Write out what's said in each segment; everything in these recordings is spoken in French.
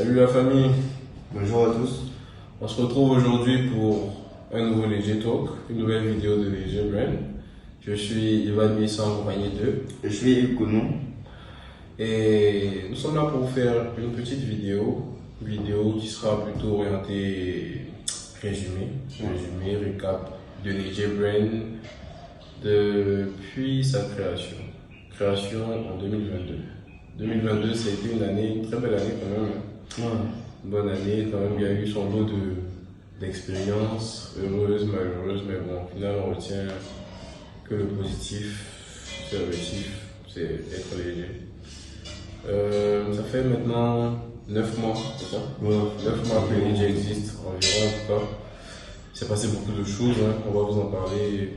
Salut la famille, Bonjour à tous. on se retrouve aujourd'hui pour un nouveau Léger Talk, une nouvelle vidéo de Léger Brand. Je suis Ivan Missa en compagnie d'eux Je suis Hugo Konou. et nous sommes là pour vous faire une petite vidéo qui sera plutôt orientée résumé, récap de Léger Brand depuis sa création en 2022. 2022, ça a été une très belle année quand même. Une bonne année, quand même, il y a eu son lot d'expériences, heureuses, malheureuses, mais bon, au final, on retient que le positif, c'est réussif, c'est être léger. Ça fait maintenant 9 mois, c'est ça? 9 mois que Léger existe, environ en tout cas. Il s'est passé beaucoup de choses, hein. On va vous en parler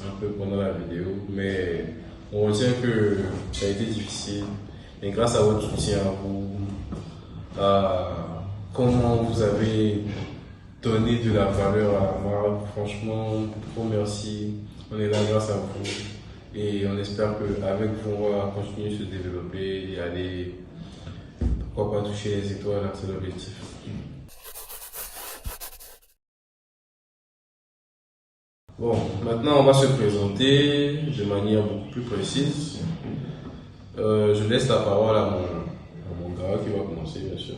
un peu pendant la vidéo, mais on retient que ça a été difficile. Et grâce à votre soutien, à vous, à comment vous avez donné de la valeur à la marque, franchement, gros merci. On est là grâce à vous. Et on espère qu'avec vous, on va continuer à se développer et aller, pourquoi pas toucher les étoiles, hein, c'est l'objectif. Bon, maintenant on va se présenter de manière beaucoup plus précise. Je laisse la parole à mon gars qui va commencer, bien sûr.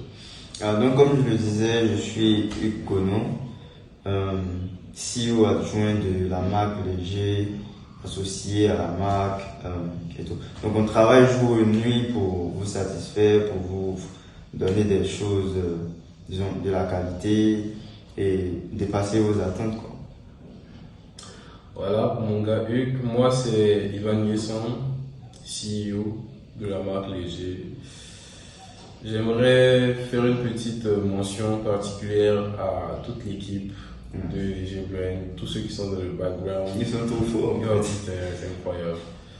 Donc, comme je le disais, je suis Hugo Konou, CEO adjoint de la marque Léger, associé à la marque et tout. Donc, on travaille jour et nuit pour vous satisfaire, pour vous donner des choses, disons, de la qualité et dépasser vos attentes, quoi. Voilà, pour mon gars Hugues, moi c'est Ivan Yesson, CEO de la marque Léger. J'aimerais faire une petite mention particulière à toute l'équipe de Léger Brand, tous ceux qui sont dans le background. Ils sont trop forts. Oh, c'est incroyable.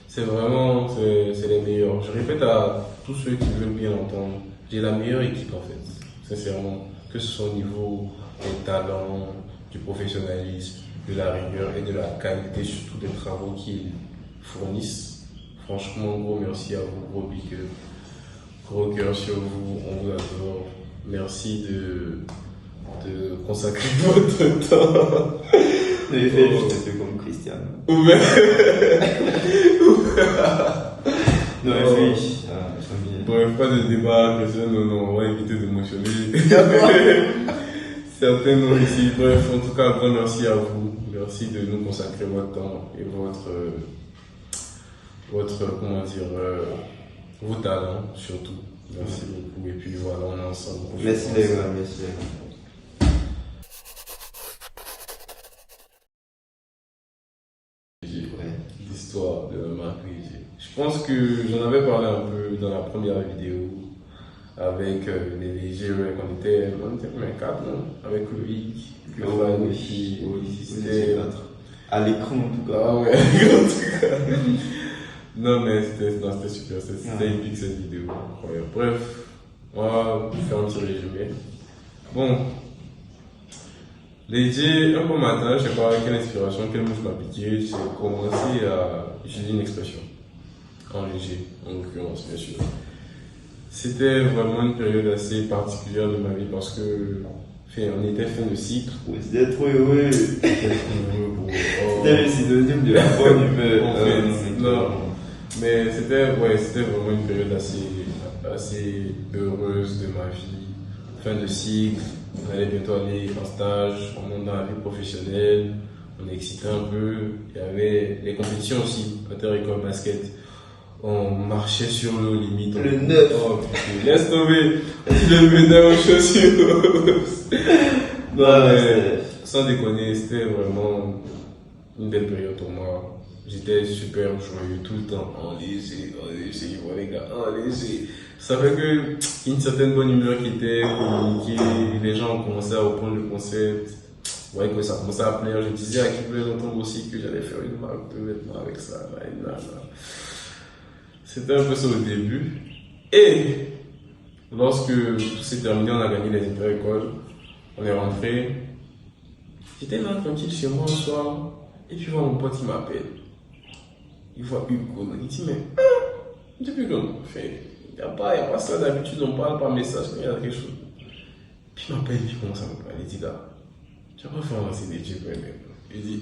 C'est vraiment, c'est les meilleurs. Je répète à tous ceux qui veulent bien entendre, j'ai la meilleure équipe en fait, sincèrement. Que ce soit au niveau des talents, du professionnalisme, de la rigueur et de la qualité, surtout des travaux qu'ils fournissent. Franchement, gros merci à vous, gros big up. Gros cœur sur vous, on vous adore. Merci de consacrer votre temps. Il fait juste un peu comme Cristiano. Non, Bref, pas de débat, Cristiano, non, on va éviter d'émotionner. Certains non ici. Bref, en tout cas, un grand merci à vous. Merci de nous consacrer votre temps et comment dire, vos talents surtout. Merci beaucoup. Et puis voilà, on est ensemble. Merci les gars, merci les gars. L'histoire de la marque Léger. Je pense que j'en avais parlé un peu dans la première vidéo avec les légers, on était même 4, non? Avec Loïc, c'était à l'écran en tout cas. Ah ouais, en tout cas. Non, mais c'était super, c'était épique cette vidéo. Incroyable. Bref, on va faire un petit résumé. Bon, Léger, un bon matin, je sais pas quelle inspiration, quel mot je m'appliquer, j'ai commencé à utiliser une expression. En léger, en l'occurrence, bien sûr. C'était vraiment une période assez particulière de ma vie parce que on était fin de cycle. Oui, c'était trop heureux. C'était le synonyme de la bonne humeur. Non, mais c'était vraiment une période assez heureuse de ma vie. Fin de cycle, on allait bientôt aller en stage, on monte dans la vie professionnelle, on est excité un peu. Il y avait les compétitions aussi, inter-école basket. On marchait sur l'eau limite. Le 9. Oh putain, laisse tomber. Je venais aux chaussures. Non, mais sans déconner, c'était vraiment une belle période pour moi. J'étais super joyeux tout le temps. Enlisé, les gars, enlisé. Ça fait que une certaine bonne humeur qui était communiquée, les gens ont commencé à reprendre le concept. Ouais, que ça commençait à plaire. Je disais à qui voulait entendre aussi que j'allais faire une marque de vêtements avec ça. Là. C'était un peu ça au début. Et lorsque tout s'est terminé, on a gagné les inter-écoles. On est rentré. J'étais là tranquille chez moi un soir. Et puis mon pote il m'appelle. Il voit Hugo. Il dit mais depuis quand on fait il n'y a pas ça d'habitude, on parle par message quand il y a quelque chose. Je m'appelle, je commence à me parler. Il dit, gars, tu vas pas faire un CDJ pour un mec. Il dit,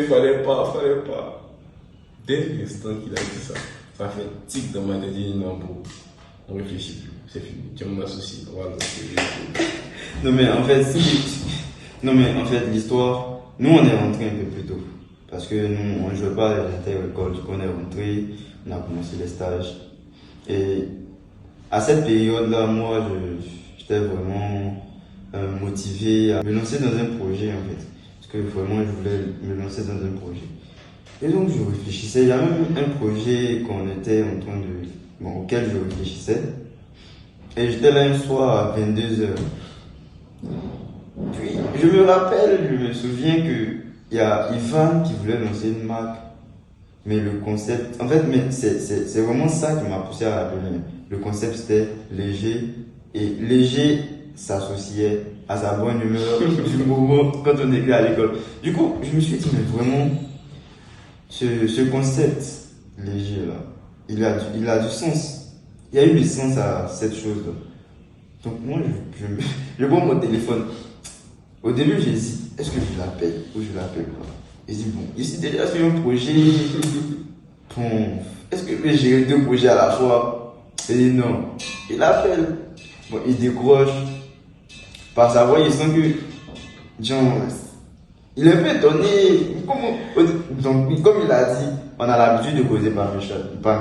fallait pas. Dès l'instant qu'il a dit ça, ça fait un tic dans ma tête. Il dit, non, bon, on réfléchit plus, c'est fini. Tu es mon associé. Voilà, non, mais en fait, l'histoire, nous, on est rentrés un peu plus tôt. Parce que nous, on ne jouait pas à l'inter-école, on est rentré, on a commencé les stages. Et à cette période-là, moi, j'étais vraiment motivé à me lancer dans un projet, en fait. Parce que vraiment, je voulais me lancer dans un projet. Et donc, je réfléchissais. Il y a même un projet auquel je réfléchissais. Et j'étais là un soir à 22h. Puis, je me souviens qu'il y a Ivan qui voulait lancer une marque. Mais le concept, en fait, c'est vraiment ça qui m'a poussé à l'appeler. Le concept, c'était léger. Et léger s'associait à sa bonne humeur du moment quand on était à l'école. Du coup, je me suis dit, mais vraiment, ce concept léger là, il a du sens. Il y a eu du sens à cette chose-là. Donc moi, je prends mon téléphone. Au début, j'hésite. Est-ce que je l'appelle ou je l'appelle pas? Et je dis, bon, ici déjà sur un projet, bon, est-ce que je vais gérer 2 projets à la fois? Il dit non. Il appelle. Bon, il décroche. Par sa voix, il sent que, genre, il est un peu étonné. Donc, comme il a dit, on a l'habitude de causer par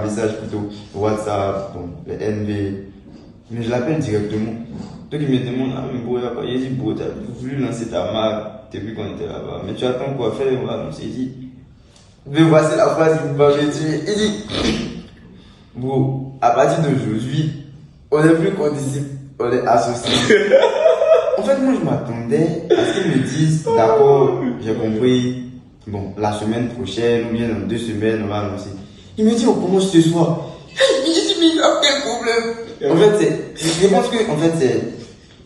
message plutôt, WhatsApp, bon, les NV. Mais je l'appelle directement. Donc il me demande, ah mais bon, il dit, bon, tu as voulu lancer ta marque depuis qu'on était là-bas. Mais tu attends quoi faire? On va lancer. Il dit, mais voici la phrase qu'il m'a dit. Il dit, bon, à partir d'aujourd'hui, on n'est plus condisciples, on est associés. En fait, moi je m'attendais à ce qu'ils me disent, d'accord, j'ai compris, bon, la semaine prochaine ou bien dans 2 semaines, on va lancer. Il me dit, on commence ce soir. Il dit, mais il a quel problème? En fait, je pense que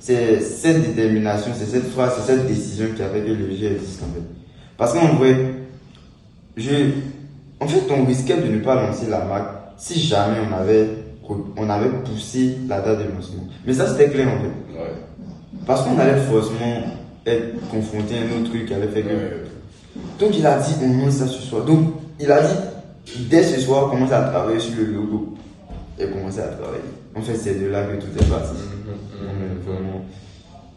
c'est cette détermination, c'est cette phrase, c'est cette décision qui a fait que le jeu existe en fait. Parce qu'en vrai, on risquait de ne pas lancer la marque si jamais on avait poussé la date de lancement. Mais ça c'était clair en fait. Ouais. Parce qu'on allait forcément être confronté à un autre truc qui allait faire que. Donc il a dit, on lance ça ce soir. Donc il a dit, dès ce soir, commence à travailler sur le logo. Et commencer à travailler. En fait, c'est de là que tout est parti. Vraiment.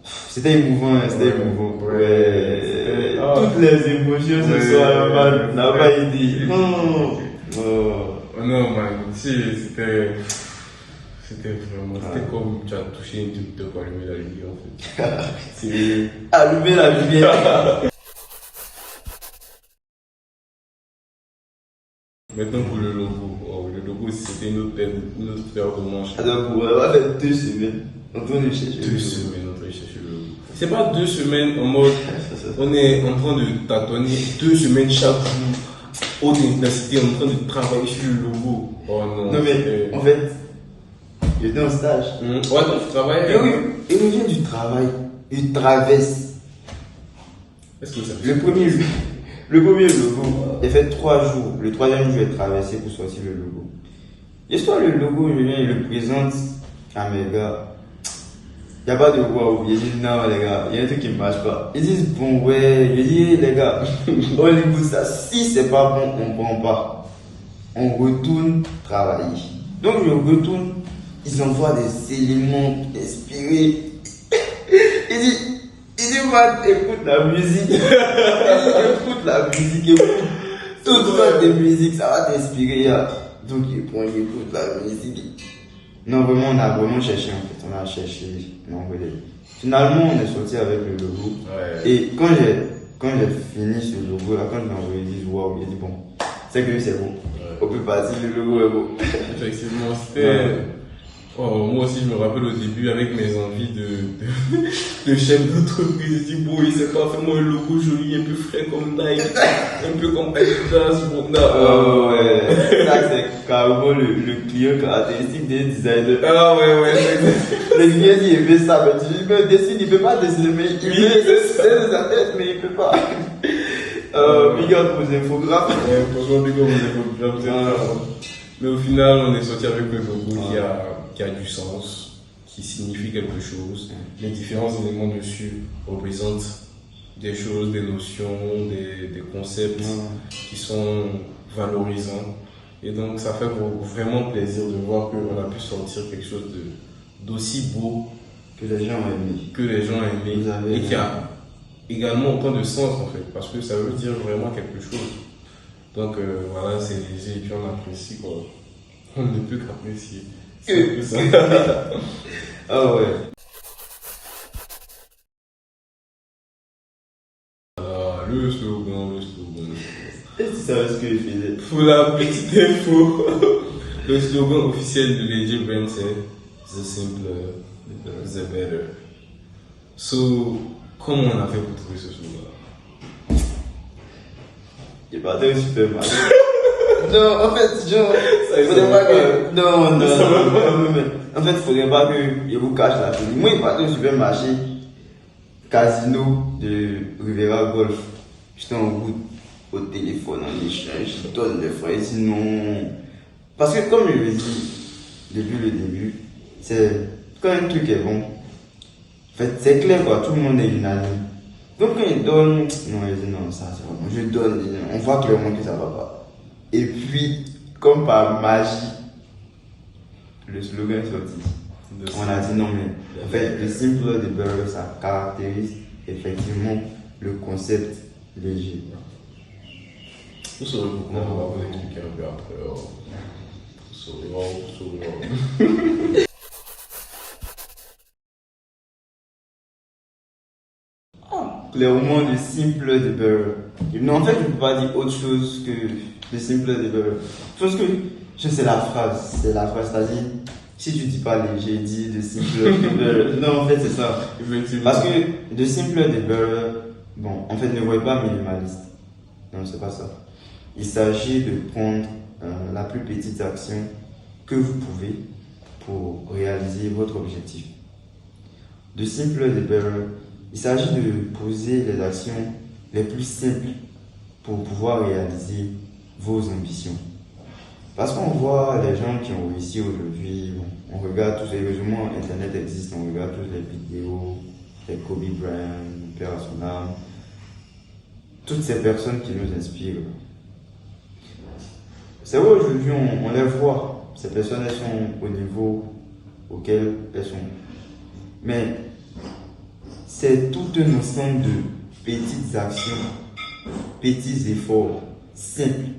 C'était émouvant, Ouais. Toutes les émotions ce soir, n'a pas aidé. Non, man. C'était vraiment. C'était comme tu as touché une truc pour allumer la lumière en fait. Allumer la lumière. Maintenant pour le logo. Le logo c'était une autre paire de manches. Alors, on va faire 2 semaines. On tourne chercher 2 semaines, on va chercher le logo. C'est pas 2 semaines en mode. On est en train de tâtonner 2 semaines chaque jour. Haute intensité, en train de travailler sur le logo. Oh non. Non, mais en fait, j'étais en stage. Ouais, donc tu travailles. Et oui, il revient du travail. Il traverse. Est-ce que ça Le premier logo, il fait 3 jours. Le 3e jour, il traversé pour sortir le logo. L'histoire, le logo, il le présente à mes gars. Il n'y a pas de wow. Il dit non, les gars, il y a un truc qui ne marche pas. Ils disent bon, ouais. Je dis les gars, on écoute ça. Si c'est pas bon, on ne prend pas. On retourne travailler. Donc, je retourne. Ils envoient des éléments inspirés. Il dit, man, écoute la musique. Écoute la musique, écoute toute sorte de musique, ça va t'inspirer. Donc, il écoute la musique. Non, vraiment, on a vraiment cherché en fait. On a cherché. Non, finalement, on est sorti avec le logo. Ouais. Et quand j'ai fini ce logo là, quand je l'ai envoyé, il dit waouh, il dit bon, c'est que c'est bon. Ouais. On peut partir, le logo est beau. Effectivement, c'était. Oh, moi aussi, je me rappelle au début avec mes envies de chef d'entreprise. Je dis, bon, il sait pas, fais-moi un logo joli, un peu frais comme Nike, un peu comme Adidas. Oh, ouais. Ça, c'est carrément le client caractéristique des designers. Ah, ouais. Le client dit, il fait ça, mais tu dis, mais dessine, il peut pas dessiner, mais il fait sa tête, mais il peut pas. Big up aux infographes. Ouais, franchement, big up aux infographes. Mais au final, on est sorti avec le logo qui a du sens. qui signifient quelque chose. Les différents éléments dessus représentent des choses, des notions, des concepts qui sont valorisants. Et donc ça fait vraiment plaisir de voir qu'on a pu sortir quelque chose d'aussi beau que les gens ont aimé. Et qui a également autant de sens en fait, parce que ça veut dire vraiment quelque chose. Donc voilà, c'est léger et puis on apprécie quoi. On ne peut qu'apprécier. Que ça. Ah ouais. Le slogan. Est-ce que tu savais ce que je faisais? Pour la petite info, le slogan officiel de LG Brand c'est The Simpler, The Better. So, comment on a fait pour trouver ce slogan-là? J'ai parti au supermarché. Non, en fait, genre, faudrait pas que. Non. En fait, faudrait pas que je vous cache la chose. Moi, je partais au supermarché Casino de Rivera Golf. J'étais en route au téléphone en échange, je donne des frais, sinon. Parce que, comme je l'ai dit depuis le début, c'est quand un truc est bon, en fait, c'est clair quoi, tout le monde est unanime. Donc, quand il donne, non, il dit non, ça c'est pas bon, je donne, on voit clairement que ça va pas. Et puis, comme par magie, le slogan est sorti. On a dit non, mais en fait, le simpler the better, ça caractérise effectivement le concept léger. Vous saurez pourquoi on va vous expliquer un peu après. Vous saurez. Clairement, le simple de beurre. Non, en fait, je ne peux pas dire autre chose que le simple de beurre. Parce que, c'est la phrase. C'est la phrase, c'est-à-dire, si tu dis pas léger, dis le simple de beurre. Non, en fait, c'est ça. Parce que le simple de beurre, bon, en fait, ne voyez pas minimaliste. Non, c'est pas ça. Il s'agit de prendre la plus petite action que vous pouvez pour réaliser votre objectif. De simple de beurre, il s'agit de poser les actions les plus simples pour pouvoir réaliser vos ambitions. Parce qu'on voit les gens qui ont réussi aujourd'hui, on regarde tous les résumés, Internet existe, on regarde toutes les vidéos, les Kobe Bryant, Père à son âme, toutes ces personnes qui nous inspirent. C'est vrai, aujourd'hui, on les voit, ces personnes, elles sont au niveau auquel elles sont. Mais c'est tout un ensemble de petites actions, petits efforts simples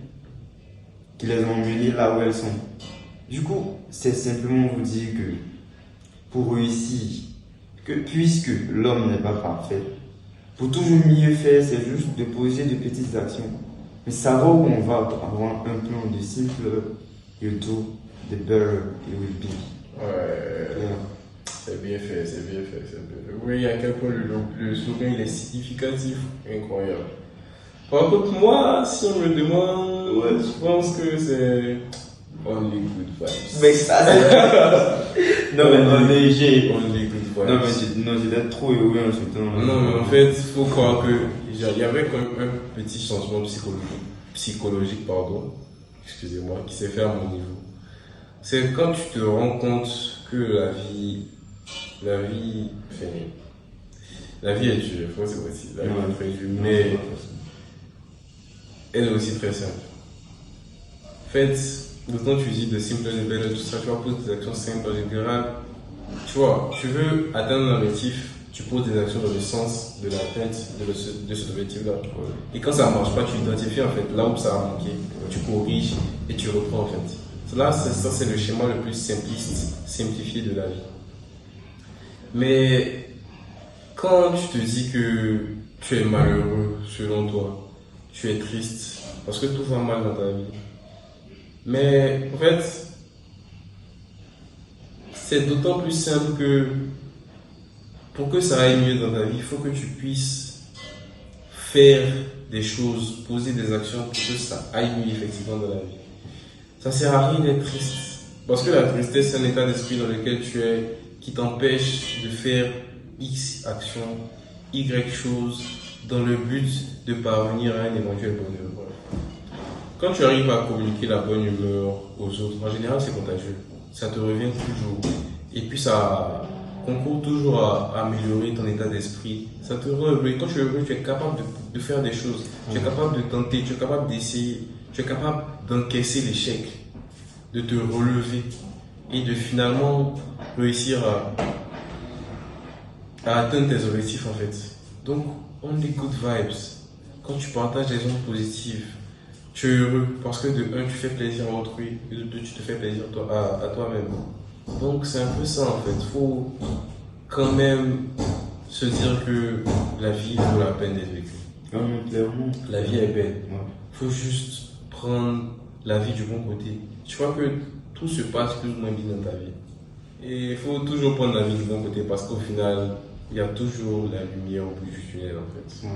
qui les ont menées là où elles sont. Du coup, c'est simplement vous dire que pour réussir, que puisque l'homme n'est pas parfait, pour toujours mieux faire, c'est juste de poser de petites actions. Mais savoir où on va avoir un plan de simple YouTube, the better it will be. Ouais. Yeah. C'est bien fait. Oui, à quel point le slogan il est significatif, incroyable. Par contre, moi, si on me demande, je pense que c'est only good vibes. Mais ça, c'est. Non, mais on est léger. Only good vibes. Non, j'étais trop heureux en ce temps. Non, mais en fait, il faut croire que il y avait quand même un petit changement psychologique, excusez-moi, qui s'est fait à mon niveau. C'est quand tu te rends compte que la vie est dure, faut c'est aussi, la vie est très dure, mais elle est aussi très simple. En fait, quand tu dis de simple et belle, tout ça, tu vas poser des actions simples en général. Tu vois, tu veux atteindre un objectif, tu poses des actions dans le sens de l'atteinte de cet objectif-là. Et quand ça ne marche pas, tu identifies en fait là où ça a manqué, tu corriges et tu reprends en fait. Là, ça c'est le schéma le plus simplifié de la vie. Mais quand tu te dis que tu es malheureux selon toi, tu es triste parce que tout va mal dans ta vie. Mais en fait, c'est d'autant plus simple que pour que ça aille mieux dans ta vie, il faut que tu puisses faire des choses, poser des actions pour que ça aille mieux effectivement dans la vie. Ça ne sert à rien d'être triste. Parce que la tristesse, c'est un état d'esprit dans lequel tu es, qui t'empêche de faire X actions, Y choses, dans le but de parvenir à un éventuel bonheur. Quand tu arrives à communiquer la bonne humeur aux autres, en général, c'est contagieux. Ça te revient toujours. Et puis ça concourt toujours à améliorer ton état d'esprit. Ça te rend heureux. Et quand tu es heureux, tu es capable de faire des choses. Tu es capable de tenter, tu es capable d'essayer, tu es capable d'encaisser l'échec, de te relever et de finalement réussir à atteindre tes objectifs en fait. Donc, only good vibes. Quand tu partages des ondes positives, tu es heureux parce que de un, tu fais plaisir à autrui et de deux, tu te fais plaisir à toi-même. Donc, c'est un peu ça en fait. Faut quand même se dire que la vie vaut la peine d'être vécue. Clairement. La vie est belle. Ouais. Faut juste prendre la vie du bon côté. Tu vois que tout se passe plus ou moins bien dans ta vie. Et il faut toujours prendre la vie du bon côté parce qu'au final, il y a toujours la lumière au bout du tunnel en fait. Ouais.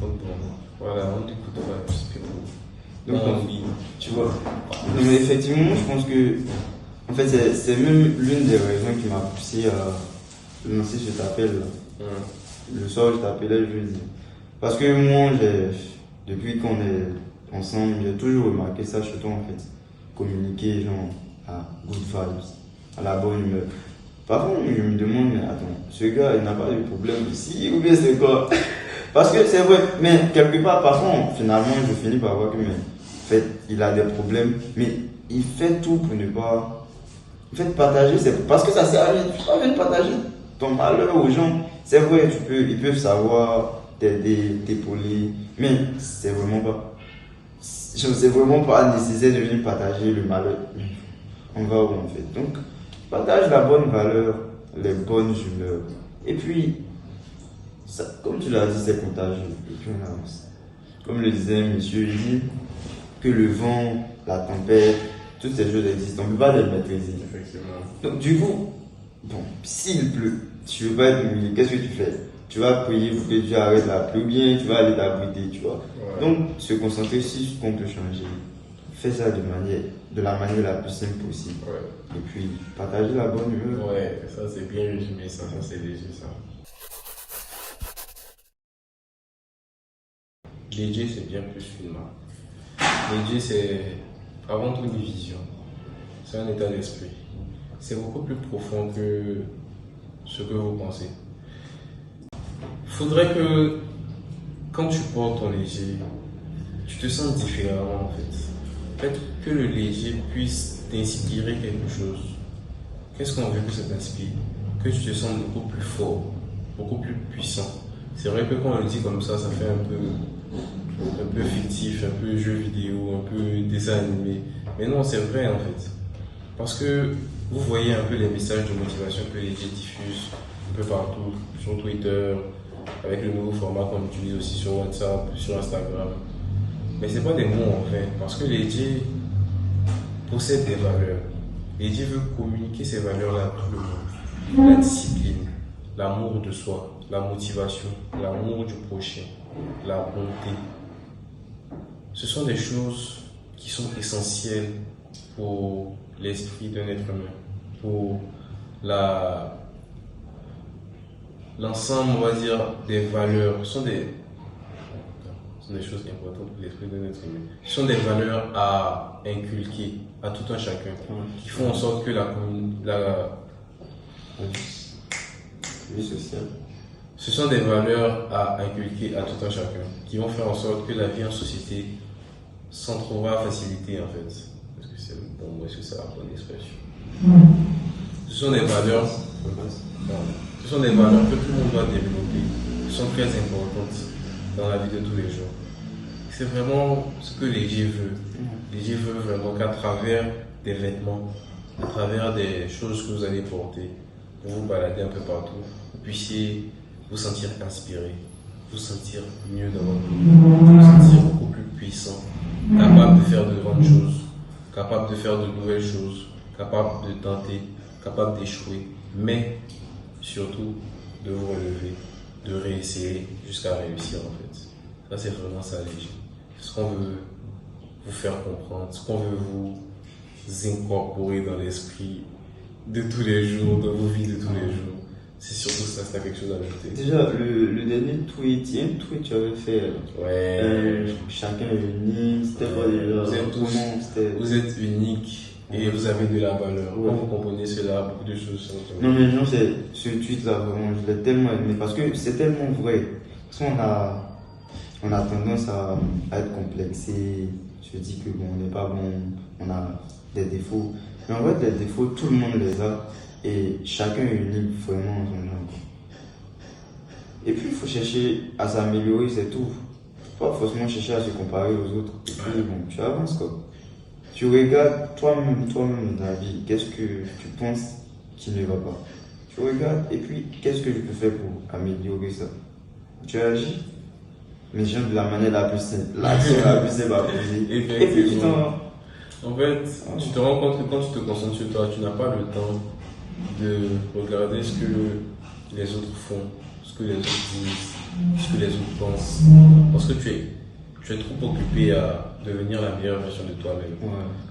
Donc bon, voilà, on écoute pas, c'est beau. Donc, oui. tu vois. Non, mais effectivement, je pense que en fait, c'est même l'une des raisons qui m'a poussé à lancer cet appel. Le soir, je t'appelais, je le dis. Parce que moi, depuis qu'on est ensemble, j'ai toujours remarqué ça chez toi en fait. Communiquer, genre, à good vibes, à la bonne humeur. Parfois, je me demande, mais attends, ce gars, il n'a pas de problème ici, ou bien c'est quoi? Parce que c'est vrai, mais quelque part, parfois, finalement, je finis par voir que, mais, en fait, il a des problèmes, mais il fait tout pour ne pas. En fait, partager, c'est parce que ça sert à rien. Tu pas envie de partager ton malheur aux gens. C'est vrai, ils peuvent savoir t'aider, t'épauler, mais c'est vraiment pas nécessaire de venir partager le malheur. On va où en fait. Donc, partage la bonne valeur, les bonnes humeurs. Et puis, ça, comme tu l'as dit, c'est contagieux. Et puis on avance. Comme le disait monsieur, il dit que le vent, la tempête, toutes ces choses existent. On ne peut pas les maîtriser. Effectivement. Donc, du coup, bon, s'il pleut, tu ne veux pas être humilié, qu'est-ce que tu fais? Tu vas prier pour que Dieu arrête la pluie ou bien tu vas aller t'abriter, tu vois. Ouais. Donc, se concentrer sur ce qu'on peut changer. Fais ça de la manière la plus simple possible. Ouais. Et puis, partager la bonne humeur. Ouais, ça c'est bien résumé, ça c'est léger ça. Léger c'est bien plus qu'une marque. Léger c'est avant tout une vision. C'est un état d'esprit. C'est beaucoup plus profond que ce que vous pensez. Faudrait que quand tu portes ton léger, tu te sens différemment en fait. Faites que le léger puisse t'inspirer quelque chose. Qu'est-ce qu'on veut que ça t'inspire? Que tu te sens beaucoup plus fort, beaucoup plus puissant. C'est vrai que quand on le dit comme ça fait un peu fictif, un peu jeu vidéo, un peu dessin animé. Mais non, c'est vrai en fait. Parce que vous voyez un peu les messages de motivation que les gens diffusent un peu partout, sur Twitter, avec le nouveau format qu'on utilise aussi sur WhatsApp, sur Instagram. Mais ce n'est pas des mots en fait, parce que les DJ possèdent des valeurs. Les DJ veulent communiquer ces valeurs-là à tout le monde. La discipline, l'amour de soi, la motivation, l'amour du prochain, la bonté. Ce sont des choses qui sont essentielles pour l'esprit d'un être humain, pour l'ensemble, on va dire, des valeurs. Ce sont des choses importantes pour l'esprit d'un être humain. Ce sont des valeurs à inculquer à tout un chacun, qui font en sorte que la vie sociale. Ce sont des valeurs à inculquer à tout un chacun, qui vont faire en sorte que la vie en société s'en trouvera facilité en fait. Est-ce que c'est le bon mot, est-ce que c'est la bonne expression? Ce sont des valeurs, ce sont des valeurs que tout le monde doit développer, qui sont très importantes dans la vie de tous les jours. C'est vraiment ce que les G veulent. Les G veulent vraiment qu'à travers des vêtements, à travers des choses que vous allez porter, pour vous balader un peu partout, vous puissiez vous sentir inspiré, vous sentir mieux dans votre vie, vous sentir beaucoup plus puissant, capable de faire de grandes choses, capable de faire de nouvelles choses, capable de tenter, capable d'échouer, mais surtout de vous relever, de réessayer jusqu'à réussir en fait. Ça c'est vraiment ça léger. Ce qu'on veut vous faire comprendre, ce qu'on veut vous incorporer dans l'esprit de tous les jours, dans vos vies de tous les jours. C'est surtout ça, c'est quelque chose à ajouter. Déjà, le dernier tweet, il y a un tweet que tu avais fait. Ouais. Chacun est unique, c'était pas déjà. Vous êtes unique et vous avez de la valeur. Quand vous comprenez cela, beaucoup de choses sont... Non, mais non, c'est ce tweet-là, vraiment, je l'ai tellement aimé parce que c'est tellement vrai. Parce qu'on a tendance à être complexé, se dire que bon, on n'est pas bon, on a des défauts. Mais en fait, les défauts, tout le monde les a et chacun est unique vraiment en son genre. Et puis, il faut chercher à s'améliorer, c'est tout. Pas forcément chercher à se comparer aux autres. Et puis, bon, tu avances quoi. Tu regardes toi-même dans ta vie, qu'est-ce que tu penses qui ne va pas. Tu regardes et puis, qu'est-ce que je peux faire pour améliorer ça. Tu agis, mais genre de la manière la plus simple, l'action la plus simple à poser. Et puis, tu t'en... En fait, tu te rends compte que quand tu te concentres sur toi, tu n'as pas le temps de regarder ce que les autres font, ce que les autres disent, ce que les autres pensent. Parce que tu es trop occupé à devenir la meilleure version de toi-même.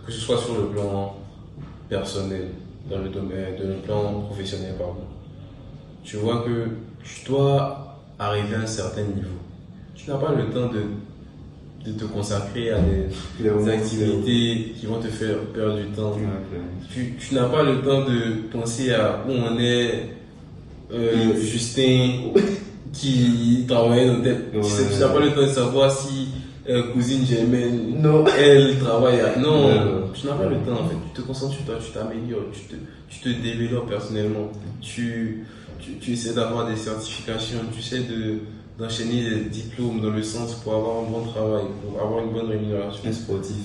Que ce soit sur le plan personnel, dans le domaine, de le plan professionnel, pardon. Tu vois que tu dois arriver à un certain niveau. Tu n'as pas le temps de te consacrer à des activités qui vont te faire perdre du temps. Tu n'as pas le temps de penser à où on est, Justin qui travaillait dans tête. Tu n'as pas le temps de savoir si cousine Germaine, elle travaille à... Non, tu n'as pas le temps en fait. Tu te concentres sur toi, tu t'améliores, tu te développes personnellement. Tu essaies d'avoir des certifications, tu essaies d'enchaîner des diplômes dans le sens pour avoir un bon travail, pour avoir une bonne rémunération. Un sportif.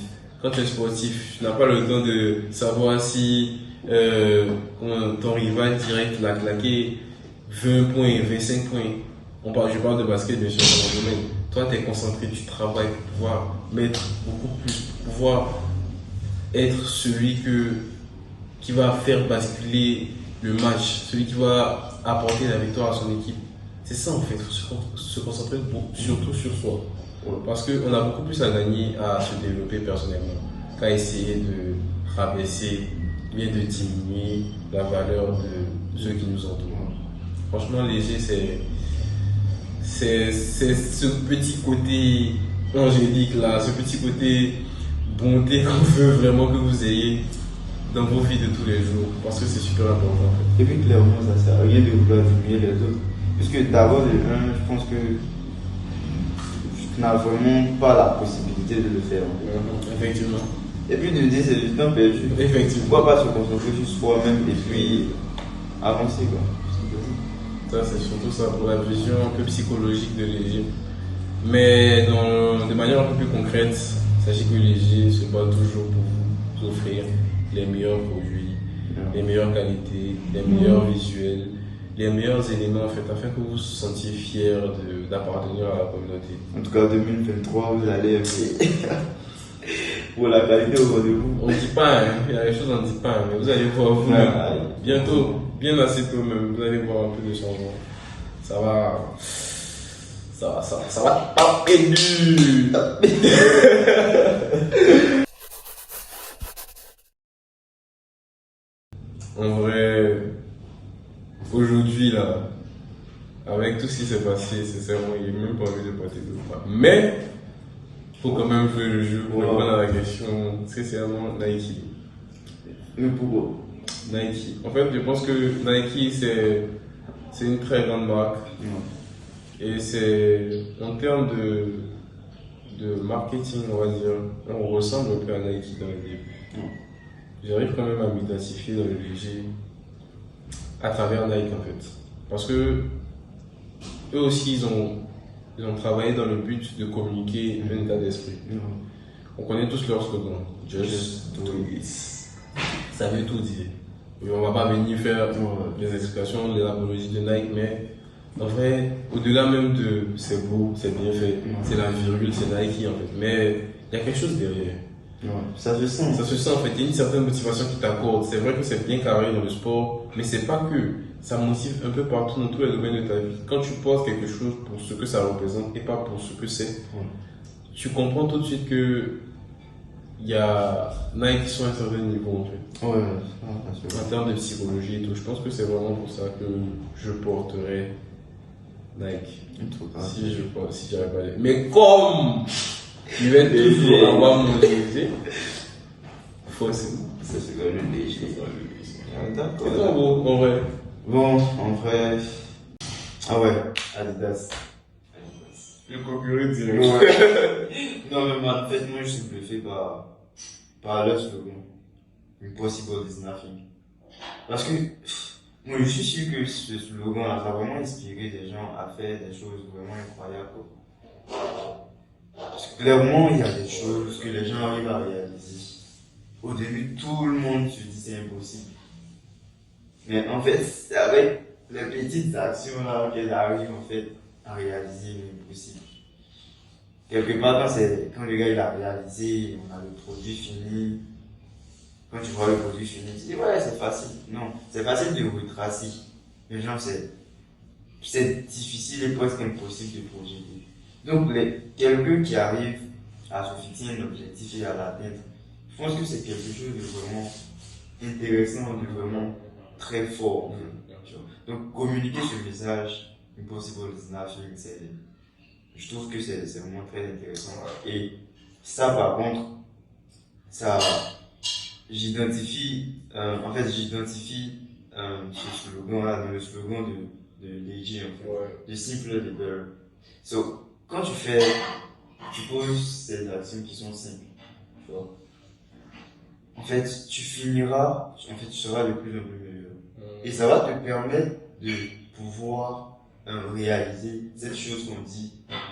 Quand tu es sportif, tu n'as pas le temps de savoir si ton rival direct l'a claqué 20 points, 25 points. Je parle de basket bien sûr dans mon domaine. Toi, tu es concentré, tu travailles pour pouvoir mettre beaucoup plus, pour pouvoir être celui qui va faire basculer le match, celui qui va apporter la victoire à son équipe. C'est ça en fait, il faut se concentrer surtout sur soi. Parce qu'on a beaucoup plus à gagner à se développer personnellement qu'à essayer de rabaisser, bien de diminuer la valeur de ceux qui nous entourent. Franchement, léger, c'est ce petit côté angélique là, ce petit côté bonté qu'on veut vraiment que vous ayez dans vos vies de tous les jours. Parce que c'est super important en fait. Et puis clairement, ça ne sert à rien de vouloir diminuer les autres. Puisque d'abord, je pense que tu n'as vraiment pas la possibilité de le faire. Effectivement. Et puis de dire c'est du temps perdu. Effectivement. Pourquoi pas se concentrer sur soi-même et puis avancer quoi. Ça c'est surtout ça pour la vision un peu psychologique de Léger. Mais de manière un peu plus concrète, sachez que Léger se bat toujours pour vous offrir les meilleurs produits, les meilleures qualités, les meilleurs visuels, les meilleurs éléments en fait, afin que vous vous sentiez fiers d'appartenir à la communauté. En tout cas, 2023, vous allez pour la qualité au rendez-vous. On ne dit pas, hein, il y a des choses qu'on ne dit pas, hein, mais vous allez voir vous-même. Bientôt, bien assez tôt même, vous allez voir un peu de changement. Ça va taper dur. En vrai, aujourd'hui là, avec tout ce qui s'est passé, sincèrement, il n'y a même pas envie de porter de pas. Mais, il faut quand même jouer le jeu pour répondre à la question, sincèrement, Nike. Mais pourquoi Nike. En fait, je pense que Nike, c'est une très grande marque. Et c'est, en termes de marketing, on va dire, on ressemble un peu à Nike dans le début. J'arrive quand même à m'identifier dans le léger à travers Nike en fait. Parce que eux aussi, ils ont travaillé dans le but de communiquer un état d'esprit. On connaît tous leur slogan. Just do it. Ça veut tout dire. Et on va pas venir faire les explications, les apologies de Nike, mais en vrai, au-delà même de c'est beau, c'est bien fait, c'est la virgule, c'est Nike en fait. Mais il y a quelque chose derrière. Ça se sent. Ça se sent en fait, il y a une certaine motivation qui t'accorde. C'est vrai que c'est bien carré dans le sport, mais c'est pas que. Ça motive un peu partout dans tous les domaines de ta vie. Quand tu portes quelque chose pour ce que ça représente et pas pour ce que c'est, tu comprends tout de suite que il y a Nike sur un certain niveau en fait. En termes de psychologie et tout, je pense que c'est vraiment pour ça que je porterai Nike. Si j'arrive pas à aller. Mais comme il va toujours avoir mon utilité, forcément. C'est ce que le léger. D'accord. C'est en gros, en vrai. Bon, en vrai. Ah ouais, Adidas. Le concurrent direct. Ouais. Non, mais en fait, moi je suis bluffé par leur slogan. Impossible is nothing. Parce que moi je suis sûr que ce slogan là, ça a vraiment inspiré des gens à faire des choses vraiment incroyables. Parce que clairement, il y a des choses que les gens arrivent à réaliser. Au début, tout le monde se dit c'est impossible. Mais en fait, c'est avec les petites actions là qu'elles arrivent en fait à réaliser l'impossible. Quelque part, quand le gars il a réalisé, on a le produit fini. Quand tu vois le produit fini, tu dis ouais, c'est facile. Non, c'est facile de retracer. Mais genre, c'est difficile et presque impossible de projeter. Donc, quelqu'un qui arrive à se fixer un objectif et à l'atteindre, je pense que c'est quelque chose de vraiment intéressant, de vraiment très fort. Donc, communiquer ce message, Impossible is nothing, je trouve que c'est vraiment très intéressant. Et ça, par contre, j'identifie ce slogan-là dans le slogan de Leiji, en fait. Ouais. The simpler the better. So, quand tu poses ces actions qui sont simples, tu vois, en fait, tu seras de plus en plus meilleur. Et ça va te permettre de pouvoir réaliser cette chose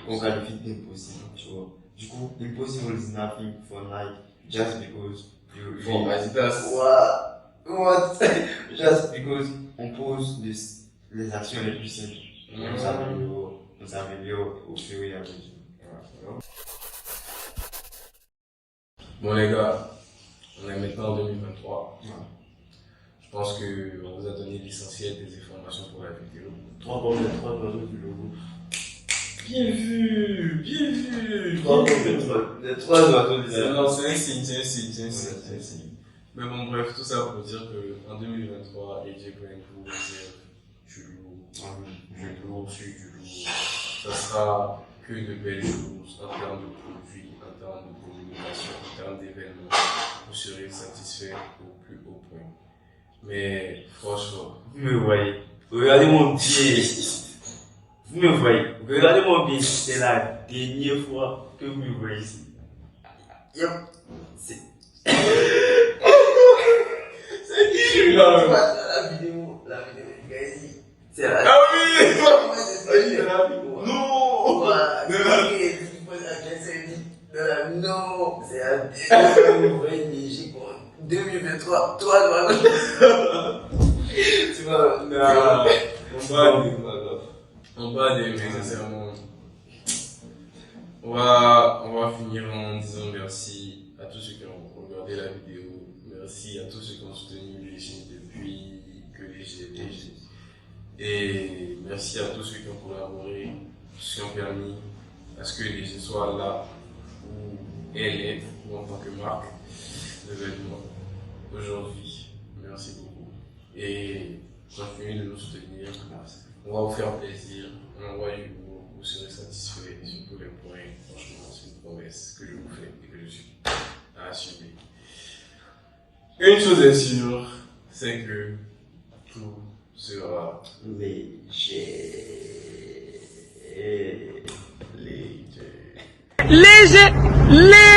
qu'on qualifie d'impossible, tu vois. Du coup, impossible is nothing for like, just because you Bon, Adidas. What? Just because on pose les actions les plus simples. On s'améliore au fur et à mesure. Bon les gars, on est maintenant en 2023. Ouais. Je pense qu'on vous a donné l'essentiel des informations pour la vidéo. 3 oiseaux du logo. Bien vu, bien vu. Les 3 oiseaux du logo. Non, c'est un signe. Mais bon, bref, tout ça pour dire qu'en 2023, AJ Brand vous réserve du lourd sur du lourd. Ça sera que de belles choses en termes de produits, en termes de communication, en termes d'événements. Vous serez satisfait au plus haut point. Mais franchement, Vous me voyez. Regardez mon pied. Vous me voyez. Regardez mon pied. C'est la dernière fois que vous me voyez ici. Yep. C'est la vidéo, les gars, ici. C'est la ah oui! c'est la vidéo. Non! Non, c'est la dernière fois que vous 2023, toi, tu vois, on va mais sincèrement, on va finir en disant merci à tous ceux qui ont regardé la vidéo, merci à tous ceux qui ont soutenu Léger depuis que Léger est Léger, et merci à tous ceux qui ont collaboré, ceux qui ont permis à ce que Léger soit là où elle est, ou en tant que marque de vêtements aujourd'hui. Merci beaucoup. Et continuez de nous soutenir. On va vous faire plaisir. On envoie du lourd. Vous serez satisfait sur tous les points. Franchement, c'est une promesse que je vous fais et que je suis à assumer. Une chose est sûre, c'est que tout sera léger. Léger, léger.